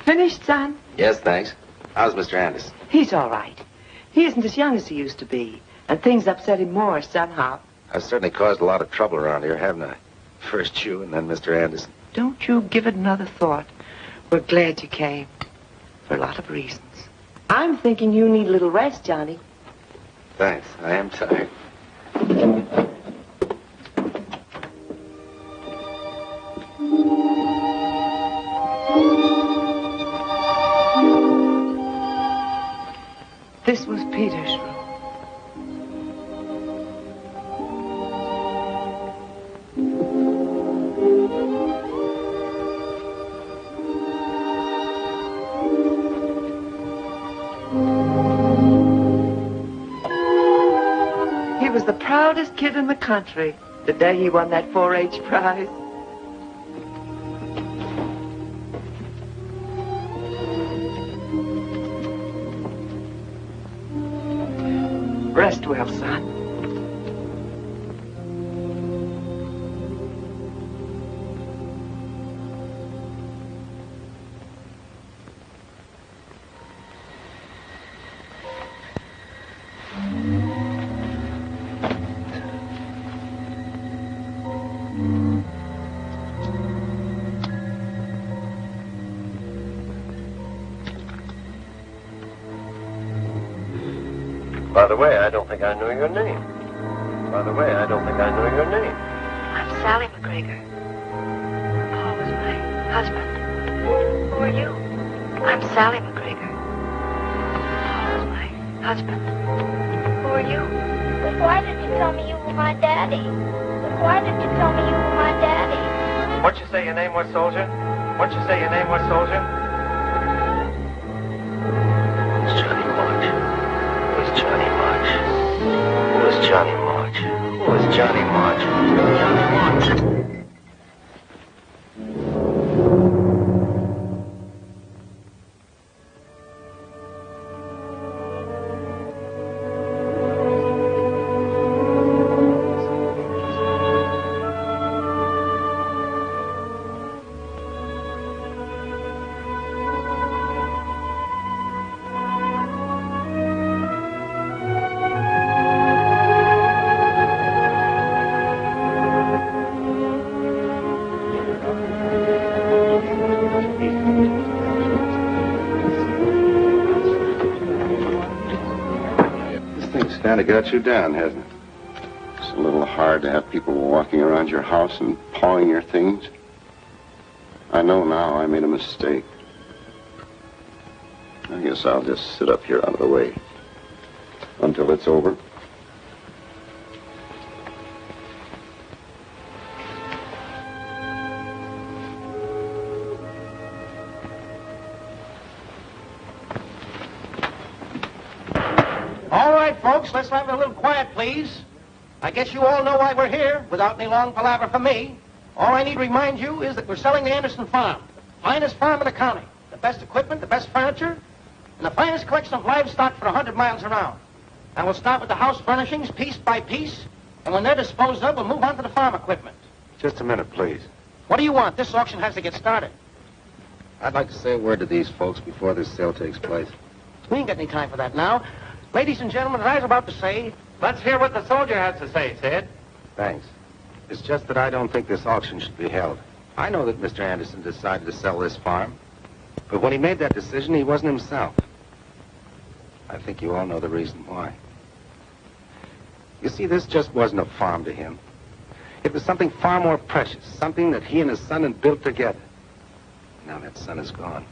Finished, son? Yes, thanks. How's Mr. Anderson? He's all right. He isn't as young as he used to be, and things upset him more somehow. I've certainly caused a lot of trouble around here, haven't I? First you and then Mr. Anderson. Don't you give it another thought. We're glad you came. For a lot of reasons. I'm thinking you need a little rest, Johnny. Thanks. I am tired. This was Peter's room. He was the proudest kid in the country the day he won that 4-H prize. Rest well, son. By the way, I don't think I knew your name. By the way, I don't think I knew your name. I'm Sally McGregor. Paul was my husband. Who are you? I'm Sally McGregor. Paul was my husband. Who are you? But why did you tell me you were my daddy? But why did you tell me you were my daddy? What'd you say your name was, soldier? What'd you say your name was, soldier? It's Johnny March. Who's Johnny March? Who is Johnny March? Who is Johnny March? Johnny March. Kind of got you down, hasn't it? It's a little hard to have people walking around your house and pawing your things. I know now I made a mistake. I guess I'll just sit up here out of the way until it's over. All right, folks, let's have a little quiet, please. I guess you all know why we're here, without any long palaver from me. All I need to remind you is that we're selling the Anderson farm. Finest farm in the county. The best equipment, the best furniture, and the finest collection of livestock for 100 miles around. And we'll start with the house furnishings, piece by piece, and when they're disposed of, we'll move on to the farm equipment. Just a minute, please. What do you want? This auction has to get started. I'd like to say a word to these folks before this sale takes place. We ain't got any time for that now. Ladies and gentlemen, as I was about to say, let's hear what the soldier has to say, Sid. Thanks. It's just that I don't think this auction should be held. I know that Mr. Anderson decided to sell this farm, but when he made that decision, he wasn't himself. I think you all know the reason why. You see, this just wasn't a farm to him. It was something far more precious, something that he and his son had built together. Now that son is gone.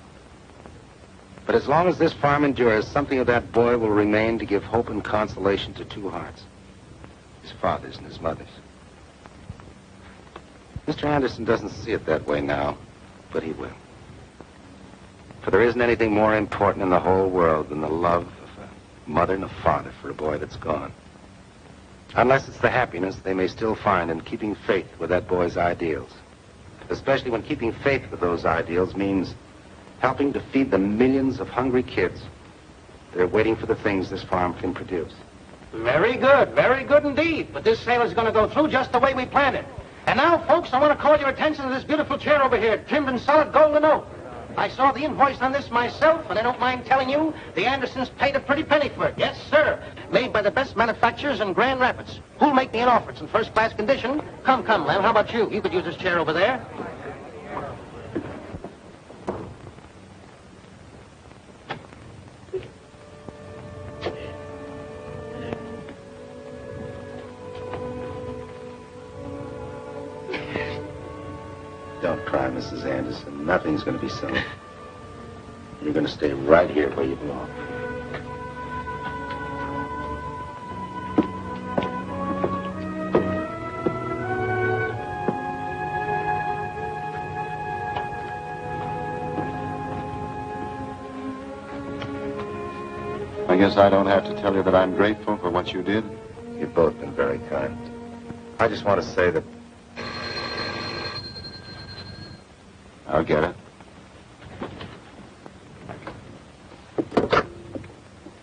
But as long as this farm endures, something of that boy will remain to give hope and consolation to two hearts. His father's and his mother's. Mr. Anderson doesn't see it that way now, but he will. For there isn't anything more important in the whole world than the love of a mother and a father for a boy that's gone. Unless it's the happiness they may still find in keeping faith with that boy's ideals. Especially when keeping faith with those ideals means helping to feed the millions of hungry kids. They're waiting for the things this farm can produce. Very good indeed. But this sale is going to go through just the way we planned it. And now, folks, I want to call your attention to this beautiful chair over here, trimmed in solid gold and oak. I saw the invoice on this myself, and I don't mind telling you, the Andersons paid a pretty penny for it. Yes, sir. Made by the best manufacturers in Grand Rapids. Who'll make me an offer? It's in first-class condition. Come, Lem, how about you? You could use this chair over there. cry, Mrs. Anderson. Nothing's going to be settled. You're going to stay right here where you belong. I guess I don't have to tell you that I'm grateful for what you did. You've both been very kind. I just want to say that... I'll get it.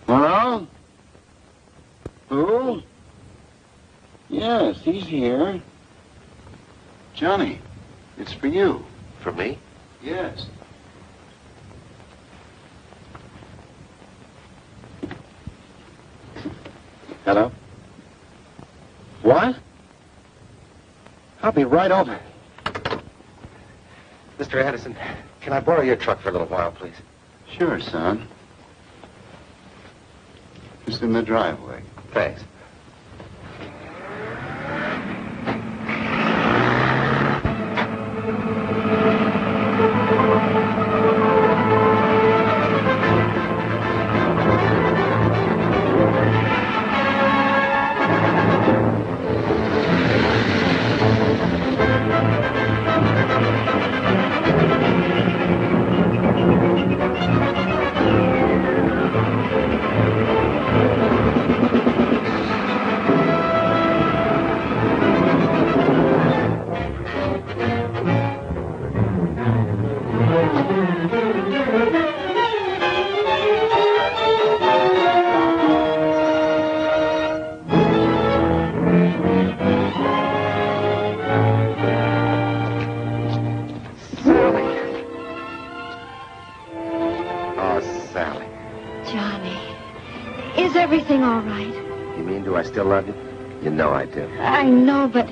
Hello? Who? Yes, he's here. Johnny, it's for you. For me? Yes. Hello? What? I'll be right over. Mr. Addison, can I borrow your truck for a little while, please? Sure, son. Just in the driveway. Thanks. Everything all right? You mean, do I still love you? You know I do. I know, but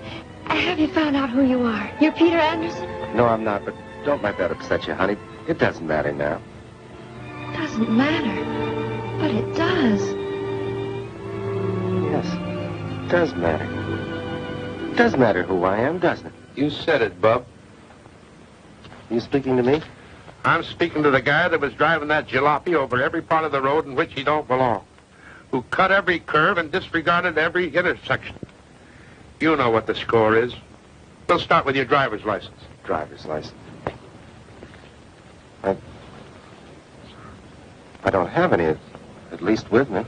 have you found out who you are? You're Peter Anderson? No, I'm not, but don't let that upset you, honey. It doesn't matter now. Doesn't matter, but it does. Yes, it does matter. It does matter who I am, doesn't it? You said it, Bub. You speaking to me? I'm speaking to the guy that was driving that jalopy over every part of the road in which he don't belong, who cut every curve and disregarded every intersection. You know what the score is. We'll start with your driver's license. Driver's license. I don't have any, at least with me.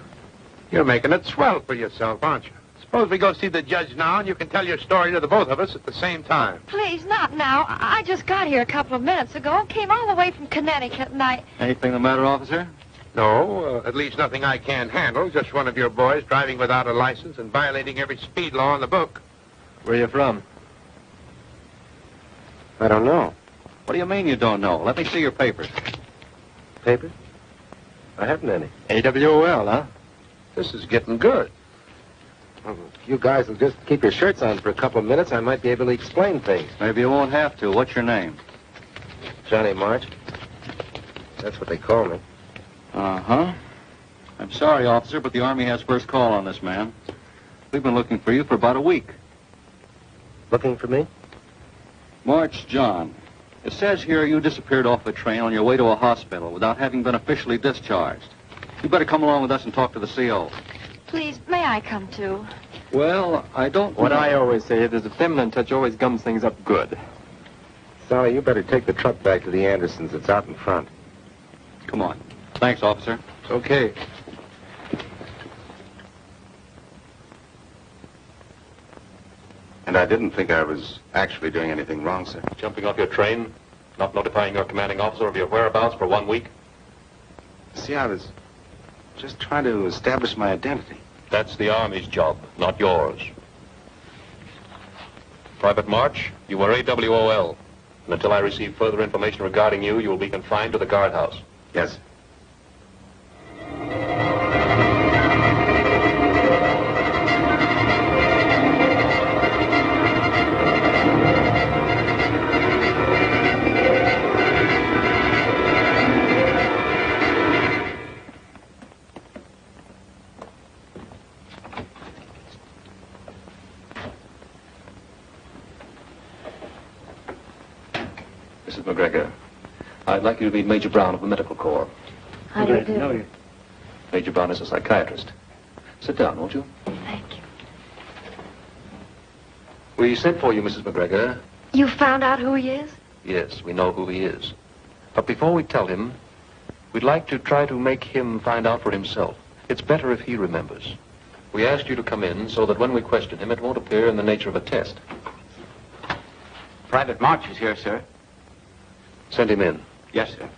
You're making it swell for yourself, aren't you? Suppose we go see the judge now and you can tell your story to the both of us at the same time. Please, not now. I just got here a couple of minutes ago. Came all the way from Connecticut, and I... Anything the matter, officer? No, at least nothing I can't handle. Just one of your boys driving without a license and violating every speed law in the book. Where are you from? I don't know. What do you mean you don't know? Let me see your papers. Papers? I haven't any. AWOL, huh? This is getting good. Well, if you guys will just keep your shirts on for a couple of minutes, I might be able to explain things. Maybe you won't have to. What's your name? Johnny March. That's what they call me. Uh-huh. I'm sorry, officer, but the Army has first call on this man. We've been looking for you for about a week. Looking for me? March John. It says here you disappeared off the train on your way to a hospital without having been officially discharged. You better come along with us and talk to the CO. Please, may I come too? Well, I don't... What I always say is a feminine touch always gums things up good. Sally, you better take the truck back to the Andersons. It's out in front. Come on. Thanks, officer. Okay. And I didn't think I was actually doing anything wrong, sir. Jumping off your train, not notifying your commanding officer of your whereabouts for 1 week? See, I was just trying to establish my identity. That's the Army's job, not yours. Private March, you were AWOL. And until I receive further information regarding you, you will be confined to the guardhouse. Yes. McGregor, I'd like you to meet Major Brown of the Medical Corps. How do you do? Major Brown is a psychiatrist. Sit down, won't you? Thank you. We sent for you, Mrs. McGregor. You found out who he is? Yes, we know who he is. But before we tell him, we'd like to try to make him find out for himself. It's better if he remembers. We asked you to come in so that when we question him, it won't appear in the nature of a test. Private March is here, sir. Send him in. Yes, sir.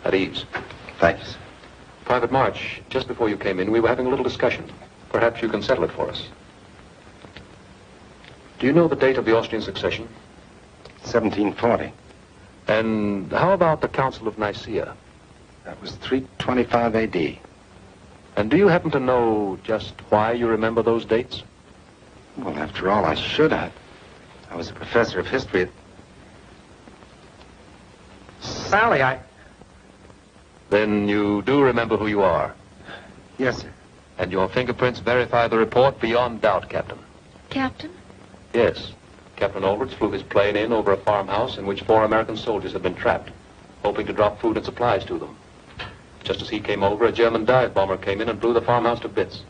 At ease. Thanks. Private March, just before you came in, we were having a little discussion. Perhaps you can settle it for us. Do you know the date of the Austrian succession? 1740. And how about the Council of Nicaea? That was 325 A.D. And do you happen to know just why you remember those dates? Well, after all, I should have. I was a professor of history at... Sally, Then you do remember who you are. Yes, sir. And your fingerprints verify the report beyond doubt, Captain. Captain? Yes. Captain Aldrich flew his plane in over a farmhouse in which 4 American soldiers had been trapped, hoping to drop food and supplies to them. Just as he came over, a German dive bomber came in and blew the farmhouse to bits.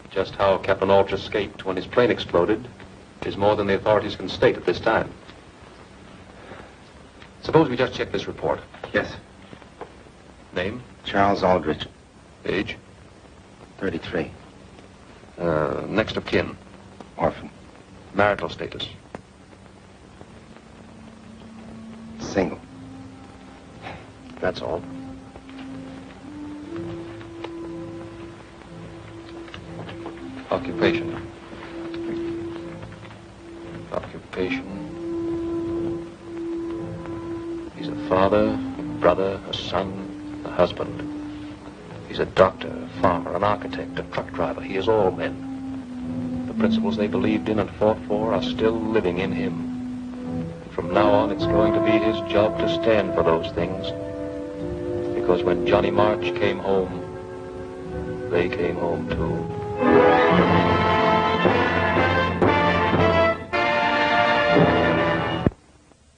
Just how Captain Aldrich escaped when his plane exploded is more than the authorities can state at this time. Suppose we just check this report. Yes. Name? Charles Aldrich. Age? 33. Next of kin? Orphan. Marital status? Single. That's all. Occupation. Occupation. He's a father, a brother, a son, a husband. He's a doctor, a farmer, an architect, a truck driver. He is all men. The principles they believed in and fought for are still living in him. And from now on, it's going to be his job to stand for those things. Because when Johnny March came home, they came home too.